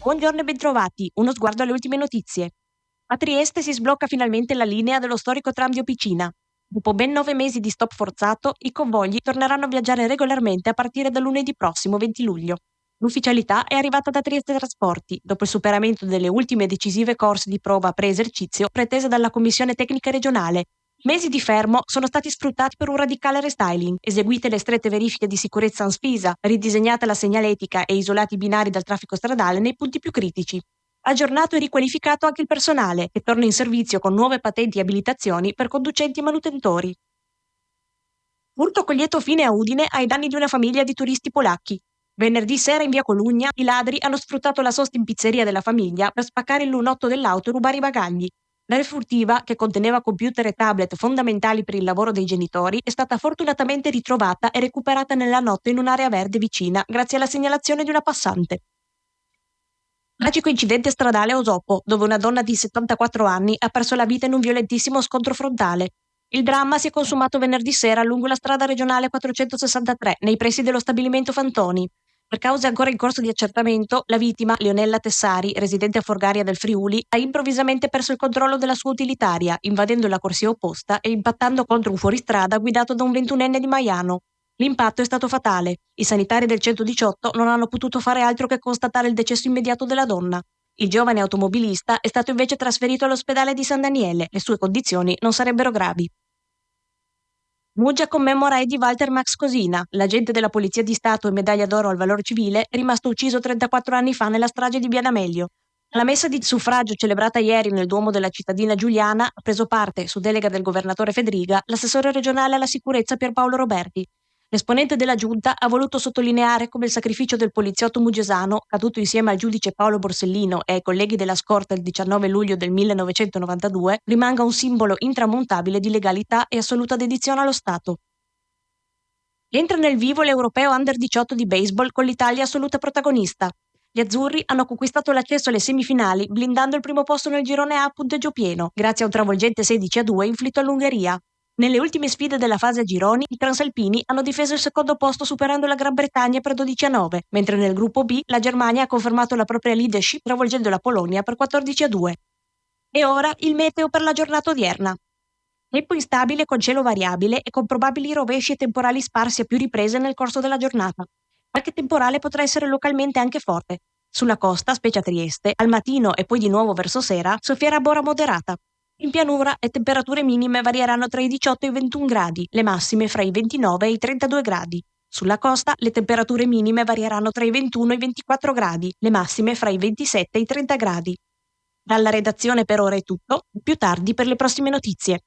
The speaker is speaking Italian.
Buongiorno e bentrovati, uno sguardo alle ultime notizie. A Trieste si sblocca finalmente la linea dello storico tram di Opicina. Dopo ben 9 mesi di stop forzato, i convogli torneranno a viaggiare regolarmente a partire da lunedì prossimo 20 luglio. L'ufficialità è arrivata da Trieste Trasporti, dopo il superamento delle ultime decisive corse di prova pre-esercizio pretese dalla Commissione Tecnica Regionale. Mesi di fermo sono stati sfruttati per un radicale restyling, eseguite le strette verifiche di sicurezza Anspisa, ridisegnata la segnaletica e isolati i binari dal traffico stradale nei punti più critici. Aggiornato e riqualificato anche il personale, che torna in servizio con nuove patenti e abilitazioni per conducenti e manutentori. Furto con lieto fine a Udine ai danni di una famiglia di turisti polacchi. Venerdì sera in via Colugna i ladri hanno sfruttato la sosta in pizzeria della famiglia per spaccare il lunotto dell'auto e rubare i bagagli. La refurtiva, che conteneva computer e tablet fondamentali per il lavoro dei genitori, è stata fortunatamente ritrovata e recuperata nella notte in un'area verde vicina, grazie alla segnalazione di una passante. Tragico incidente stradale a Osopo, dove una donna di 74 anni ha perso la vita in un violentissimo scontro frontale. Il dramma si è consumato venerdì sera lungo la strada regionale 463, nei pressi dello stabilimento Fantoni. Per cause ancora in corso di accertamento, la vittima, Leonella Tessari, residente a Forgaria del Friuli, ha improvvisamente perso il controllo della sua utilitaria, invadendo la corsia opposta e impattando contro un fuoristrada guidato da un 21enne di Maiano. L'impatto è stato fatale. I sanitari del 118 non hanno potuto fare altro che constatare il decesso immediato della donna. Il giovane automobilista è stato invece trasferito all'ospedale di San Daniele. Le sue condizioni non sarebbero gravi. Muggia commemora Eddie Walter Max Cosina, l'agente della Polizia di Stato e medaglia d'oro al valor civile, rimasto ucciso 34 anni fa nella strage di Via D'Amelio. Alla messa di suffragio celebrata ieri nel Duomo della cittadina Giuliana ha preso parte, su delega del governatore Fedriga, l'assessore regionale alla sicurezza Pierpaolo Roberti. L'esponente della giunta ha voluto sottolineare come il sacrificio del poliziotto mugesano, caduto insieme al giudice Paolo Borsellino e ai colleghi della scorta il 19 luglio del 1992, rimanga un simbolo intramontabile di legalità e assoluta dedizione allo Stato. Entra nel vivo l'Europeo Under 18 di baseball con l'Italia assoluta protagonista. Gli azzurri hanno conquistato l'accesso alle semifinali blindando il primo posto nel girone A a punteggio pieno, grazie a un travolgente 16-2 inflitto all'Ungheria. Nelle ultime sfide della fase a gironi, i transalpini hanno difeso il secondo posto superando la Gran Bretagna per 12-9, mentre nel gruppo B la Germania ha confermato la propria leadership travolgendo la Polonia per 14-2. E ora il meteo per la giornata odierna. Tempo instabile con cielo variabile e con probabili rovesci e temporali sparsi a più riprese nel corso della giornata. Qualche temporale potrà essere localmente anche forte. Sulla costa, specie a Trieste, al mattino e poi di nuovo verso sera, soffierà bora moderata. In pianura le temperature minime varieranno tra i 18 e i 21 gradi, le massime fra i 29 e i 32 gradi. Sulla costa le temperature minime varieranno tra i 21 e i 24 gradi, le massime fra i 27 e i 30 gradi. Dalla redazione per ora è tutto, più tardi per le prossime notizie.